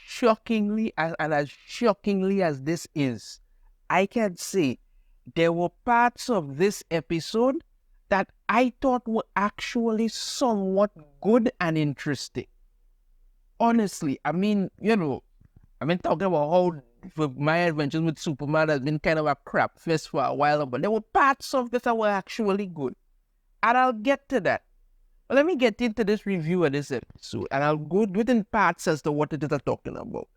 shockingly, and as shockingly as this is, I can say there were parts of this episode that I thought were actually somewhat good and interesting. Honestly, I mean, I've been talking about how my adventures with Superman has been kind of a crap fest for a while, but there were parts of this that were actually good. And I'll get to that. But let me get into this review of this episode, and I'll go within parts as to what it is I'm talking about.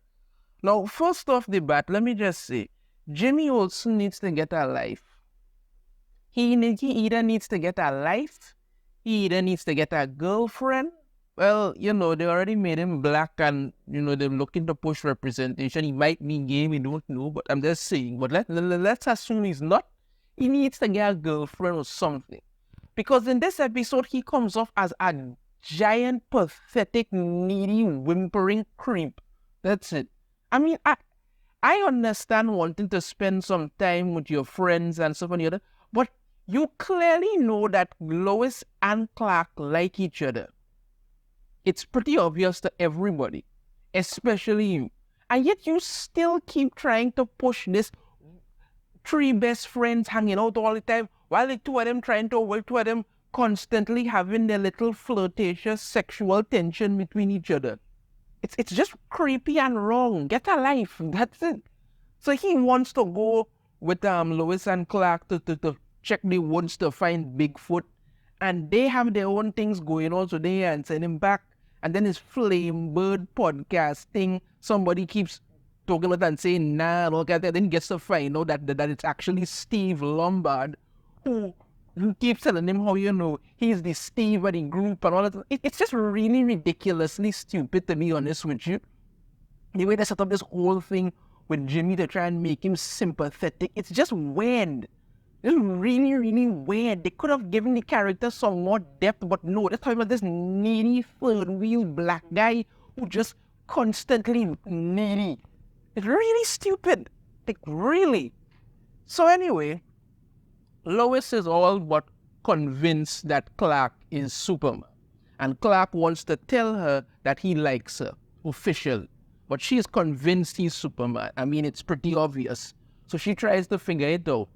Now, first off the bat, let me just say, Jimmy Olsen needs to get a life. He either needs to get a life, he either needs to get a girlfriend. Well, they already made him black and, they're looking to push representation. He might be gay, we don't know, but I'm just saying. But let's assume he's not. He needs to get a girlfriend or something. Because in this episode, he comes off as a giant, pathetic, needy, whimpering creep. That's it. I mean, I understand wanting to spend some time with your friends and stuff and the other, but you clearly know that Lois and Clark like each other. It's pretty obvious to everybody, especially you. And yet you still keep trying to push this three best friends hanging out all the time, while the two of them constantly having their little flirtatious sexual tension between each other. It's just creepy and wrong. Get a life. That's it. So he wants to go with Lois and Clark to check the woods to find Bigfoot. And they have their own things going on, so they and send him back. And then his Flame Bird podcast thing, somebody keeps talking about it and saying, nah, and all that. Then he gets to find out that it's actually Steve Lombard who keeps telling him how, he's the Steve of the group and all that. It's just really ridiculously stupid, to be honest with you. The way they set up this whole thing with Jimmy to try and make him sympathetic, it's just weird. It's really, really weird. They could have given the character some more depth, but no, they're talking about this needy, third-wheel black guy who just constantly needy. It's really stupid. Like, really. So anyway, Lois is all but convinced that Clark is Superman. And Clark wants to tell her that he likes her, officially. But she is convinced he's Superman. I mean, it's pretty obvious. So she tries to figure it out.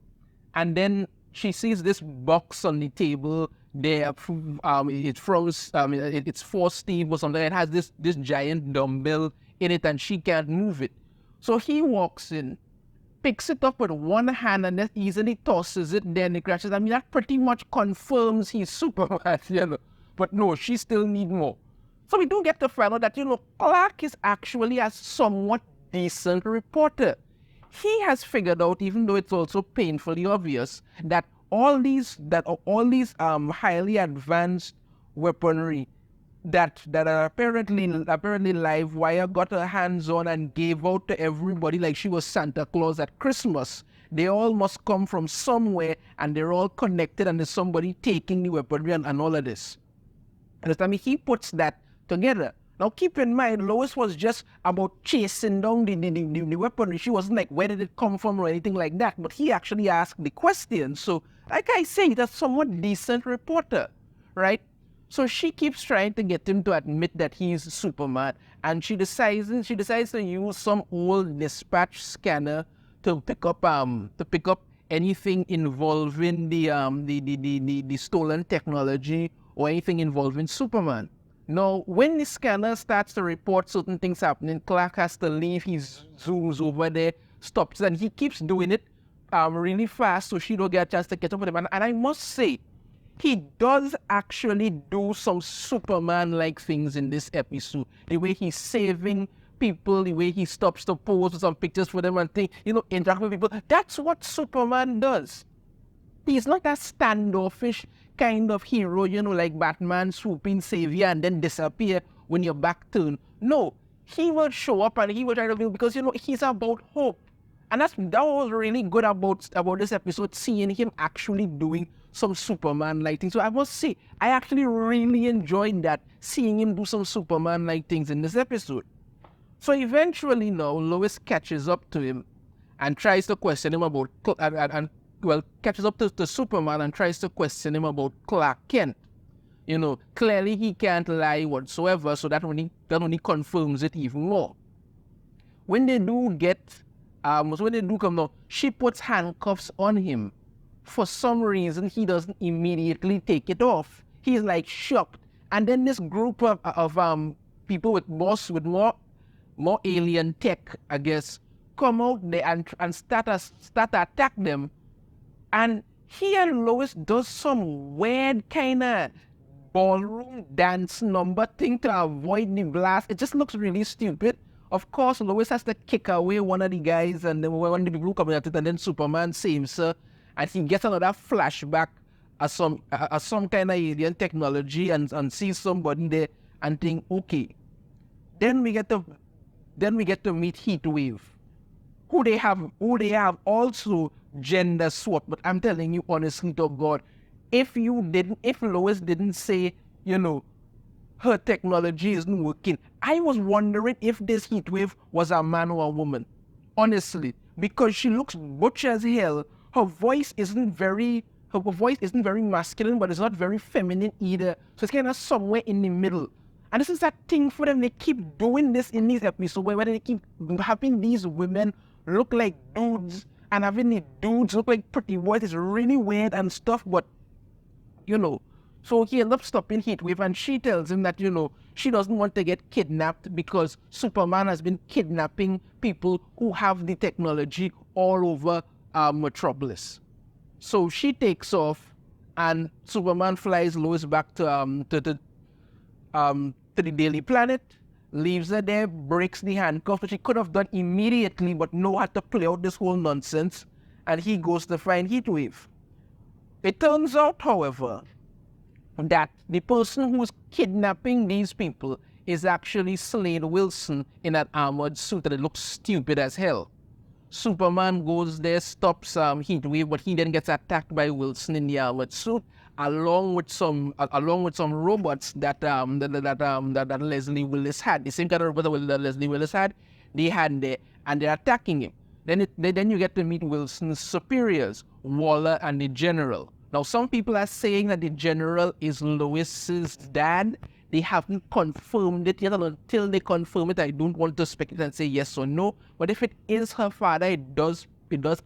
And then she sees this box on the table there. It's for Steve or something. It has this giant dumbbell in it, and she can't move it. So he walks in, picks it up with one hand, and then easily tosses it. Then it crashes. I mean, that pretty much confirms he's Superman, But no, she still needs more. So we do get to find out that, Clark is actually a somewhat decent reporter. He has figured out, even though it's also painfully obvious, that all these highly advanced weaponry that are apparently Livewire got her hands on and gave out to everybody like she was Santa Claus at Christmas. They all must come from somewhere, and they're all connected, and there's somebody taking the weaponry and all of this. And I mean, he puts that together. Now, keep in mind, Lois was just about chasing down the weaponry. She wasn't like, where did it come from or anything like that. But he actually asked the question. So, like I say, that's a somewhat decent reporter, right? So she keeps trying to get him to admit that he's Superman. And she decides to use some old dispatch scanner to pick up anything involving the stolen technology or anything involving Superman. Now, when the scanner starts to report certain things happening, Clark has to leave. He zooms over there, stops, and he keeps doing it really fast so she don't get a chance to catch up with him. And I must say, he does actually do some Superman-like things in this episode. The way he's saving people, the way he stops to pose some pictures for them and interact with people. That's what Superman does. He's not a standoffish kind of hero, like Batman swooping savior and then disappear when your back turned. No, he will show up and he will try to build because, he's about hope. And that was really good about this episode, seeing him actually doing some Superman-like things. So I must say, I actually really enjoyed that, seeing him do some Superman-like things in this episode. So eventually now, Lois catches up to him and tries to question him about, catches up to Superman and tries to question him about Clark Kent. Clearly he can't lie whatsoever, so that only confirms it even more. When they do come now, she puts handcuffs on him. For some reason, he doesn't immediately take it off. He's like shocked. And then this group of people with more alien tech, I guess, come out there and start to attack them. And he and Lois does some weird kind of ballroom dance number thing to avoid the blast. It just looks really stupid. Of course, Lois has to kick away one of the guys, and then one of the people coming at it, and then Superman saves her, and he gets another flashback of some kind of alien technology, and sees somebody there, and think, okay. Then we get to meet Heatwave, who they have also gender swap. But I'm telling you honestly to God, if Lois didn't say, her technology isn't working, I was wondering if this Heatwave was a man or a woman. Honestly, because she looks butch as hell. Her voice isn't very masculine, but it's not very feminine either. So it's kind of somewhere in the middle. And this is that thing for them. They keep doing this in these episodes where they keep having these women look like dudes and having the dudes look like pretty boys. It's really weird and stuff, but so he ends up stopping Heatwave, and she tells him that, she doesn't want to get kidnapped because Superman has been kidnapping people who have the technology all over Metropolis. So she takes off, and Superman flies Lois back to the Daily Planet, leaves her there, breaks the handcuff, which he could have done immediately, but no, had to play out this whole nonsense, and he goes to find Heatwave. It turns out, however, that the person who's kidnapping these people is actually Slade Wilson in an armored suit, and it looks stupid as hell. Superman goes there, stops Heatwave, but he then gets attacked by Wilson in the armored suit, along with some robots that Leslie Willis had. The same kind of robot that Leslie Willis had, they had there, and they're attacking him. Then you get to meet Wilson's superiors, Waller and the General. Now, some people are saying that the General is Lois's dad. They haven't confirmed it yet, and until they confirm it, I don't want to speculate and say yes or no. But if it is her father, it does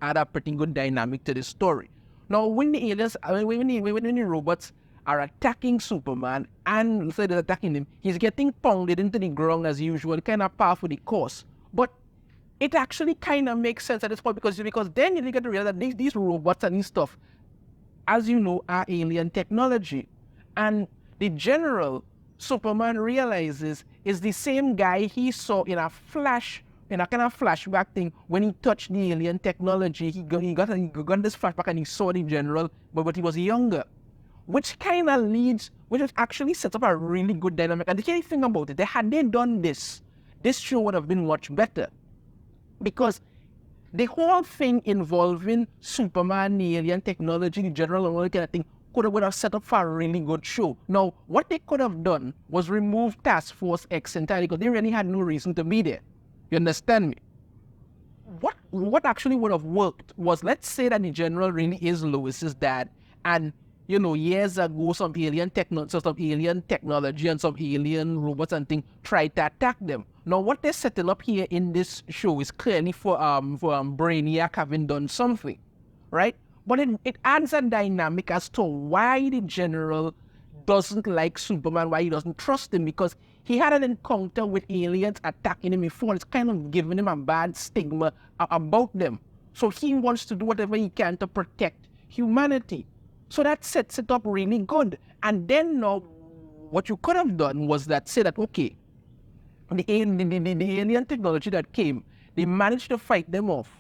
add a pretty good dynamic to the story. Now, when the aliens, when the robots are attacking Superman and they're attacking him, he's getting pounded into the ground as usual, kind of par for the course. But it actually kind of makes sense at this point because then you get to realize that these robots and these stuff, as you know, are alien technology. And the General, Superman realizes, is the same guy he saw in a kind of flashback thing when he touched the alien technology. He got this flashback and he saw the General, but he was younger. Which actually sets up a really good dynamic. And the key thing about it, had they done this show would have been much better. Because the whole thing involving Superman, the alien technology, the General, and all that kind of thing would have set up for a really good show. Now, what they could have done was remove Task Force X entirely because they really had no reason to be there. You understand me? What actually would have worked was, let's say that the General really is Lois's dad, and years ago some alien technology and some alien robots and things tried to attack them. Now, what they're setting up here in this show is clearly for Brainiac having done something, right? But it adds a dynamic as to why the General doesn't like Superman, why he doesn't trust him, because he had an encounter with aliens attacking him before. It's kind of giving him a bad stigma about them. So he wants to do whatever he can to protect humanity. So that sets it up really good. And then now, what you could have done was say that, okay, the alien technology that came, they managed to fight them off,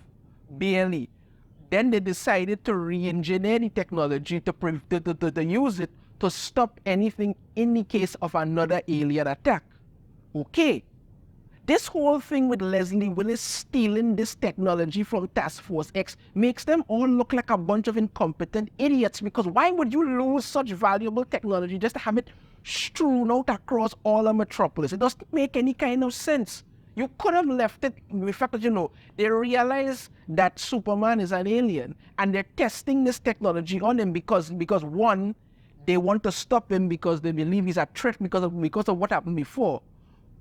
barely. Then they decided to re-engineer the technology to use it to stop anything in the case of another alien attack. Okay. This whole thing with Leslie Willis stealing this technology from Task Force X makes them all look like a bunch of incompetent idiots, because why would you lose such valuable technology just to have it strewn out across all of Metropolis? It doesn't make any kind of sense. You could have left it with the fact that, they realize that Superman is an alien and they're testing this technology on him because one, they want to stop him because they believe he's a threat because of what happened before.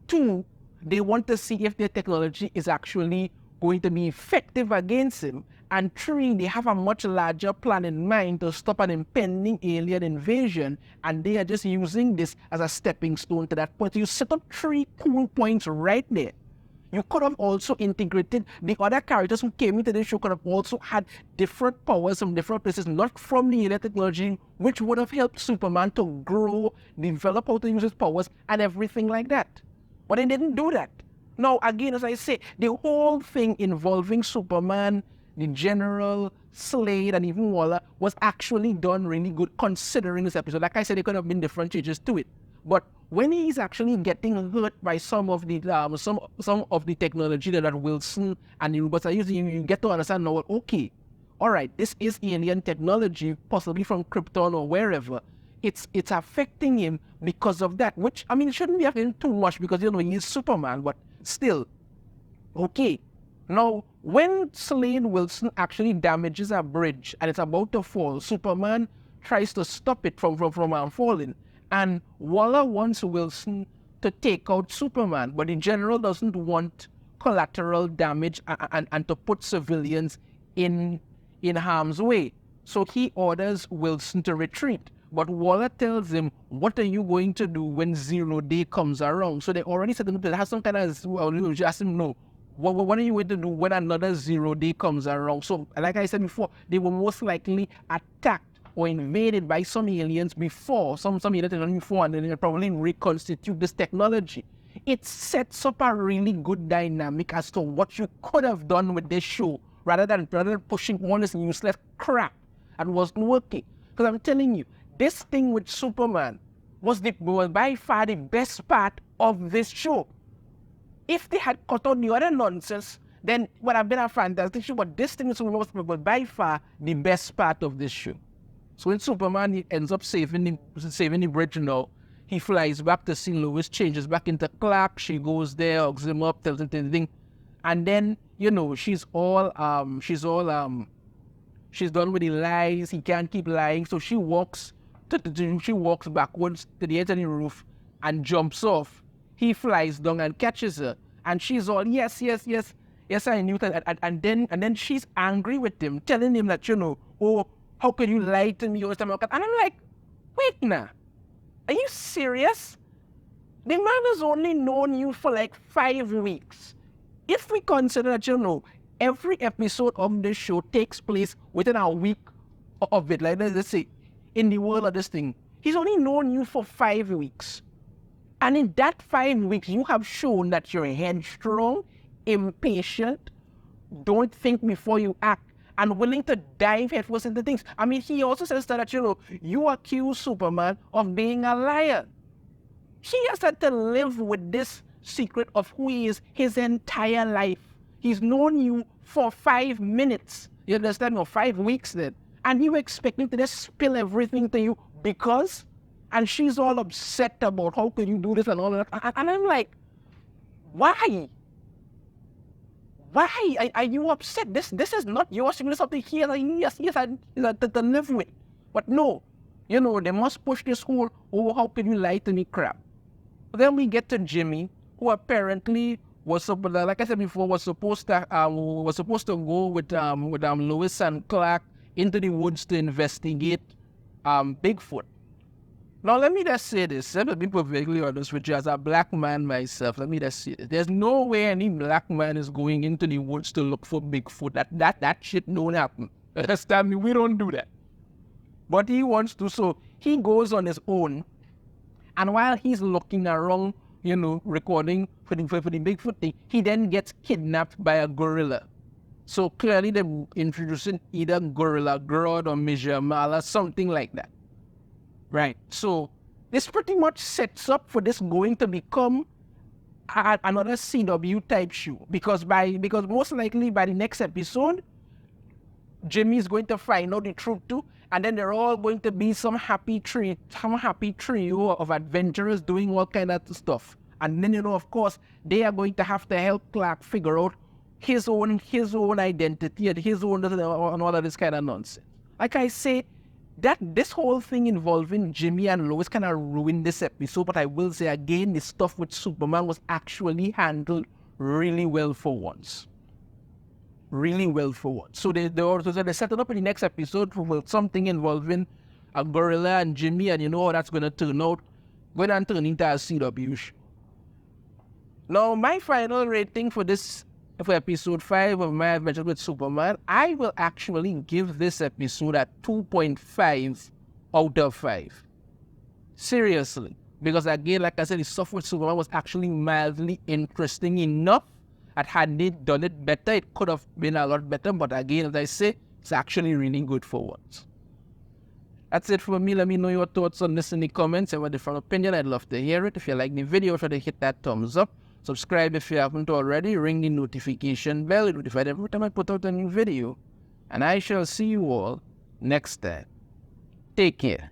2, they want to see if their technology is actually going to be effective against him. And 3, they have a much larger plan in mind to stop an impending alien invasion, and they are just using this as a stepping stone to that point. So you set up 3 cool points right there. You could have also integrated the other characters who came into the show, could have also had different powers from different places, not from the alien technology, which would have helped Superman to grow, develop how to use his powers, and everything like that. But they didn't do that. Now, again, as I say, the whole thing involving Superman, the General, Slade, and even Waller was actually done really good considering this episode. Like I said, there could have been different changes to it. But when he's actually getting hurt by some of the technology that Wilson and the robots are using, you get to understand now, okay, all right, this is alien technology, possibly from Krypton or wherever. It's affecting him because of that, which, I mean, it shouldn't be affecting too much because, he's Superman, but still, okay. Now, when Slade Wilson actually damages a bridge and it's about to fall, Superman tries to stop it from falling. And Waller wants Wilson to take out Superman, but the General doesn't want collateral damage and to put civilians in harm's way. So he orders Wilson to retreat. But Waller tells him, what are you going to do when 0 day comes around? So they already said to have some kind of, just him know, what are you going to do when another 0 day comes around? So like I said before, they were most likely attacked or invaded by some aliens before, some alien technology before, and then they'll probably reconstitute this technology. It sets up a really good dynamic as to what you could have done with this show, rather than pushing all this useless crap and wasn't working. Because I'm telling you, this thing with Superman was by far the best part of this show. If they had cut out the other nonsense, then it would have been a fantastic show. But this thing with Superman was by far the best part of this show. So when Superman he ends up saving the bridge now, he flies back to see Lois, changes back into Clark. She goes there, hugs him up, tells him thing, and then she's done with the lies. He can't keep lying, so she walks backwards to the edge of the roof and jumps off. He flies down and catches her, and she's all yes, I knew that, and then she's angry with him, telling him that oh, how can you lie to me? And I'm like, wait now, are you serious? The man has only known you for like 5 weeks. If we consider that, every episode of this show takes place within a week of it, like let's say, in the world of this thing, he's only known you for 5 weeks. And in that 5 weeks, you have shown that you're headstrong, impatient, don't think before you act, and willing to dive headfirst into things. I mean, he also says that, you accuse Superman of being a liar. He has had to live with this secret of who he is his entire life. He's known you for 5 minutes. You understand? Or 5 weeks then. And you expect him to just spill everything to you because? And she's all upset about how can you do this and all that. And I'm like, why? Why are you upset? This is not yours. There's something here that he has to live with. But no, they must push this whole, oh, how can you lie to me crap. But then we get to Jimmy, who apparently like I said before, was supposed to go with Lois and Clark into the woods to investigate Bigfoot. Now, let me just say this. Let me be perfectly honest with you. As a black man myself, let me just say this. There's no way any black man is going into the woods to look for Bigfoot. That shit don't happen. Understand me? We don't do that. But he wants to, so he goes on his own. And while he's looking around, recording for the Bigfoot thing, he then gets kidnapped by a gorilla. So clearly they're introducing either Gorilla Grodd or Mijamala, something like that. Right, so this pretty much sets up for this going to become another CW type show because most likely by the next episode, Jimmy is going to find out the truth too, and then they're all going to be some happy trio of adventurers doing all kind of stuff, and then of course they are going to have to help Clark figure out his own identity and his own and all of this kind of nonsense. Like I say, this whole thing involving Jimmy and Lois kind of ruined this episode, but I will say again, the stuff with Superman was actually handled really well for once. Really well for once. So they set it up in the next episode for something involving a gorilla and Jimmy, and you know how that's going to turn out. Going and turn into a CW show. Now, my final rating for episode 5 of My Adventures with Superman, I will actually give this episode a 2.5 out of 5. Seriously. Because again, like I said, the stuff with Superman was actually mildly interesting enough that had they done it better, it could have been a lot better. But again, as I say, it's actually really good for once. That's it for me. Let me know your thoughts on this in the comments. Have a different opinion, I'd love to hear it. If you like the video, try to hit that thumbs up. Subscribe if you haven't already. Ring the notification bell. You'll be notified every time I put out a new video. And I shall see you all next time. Take care.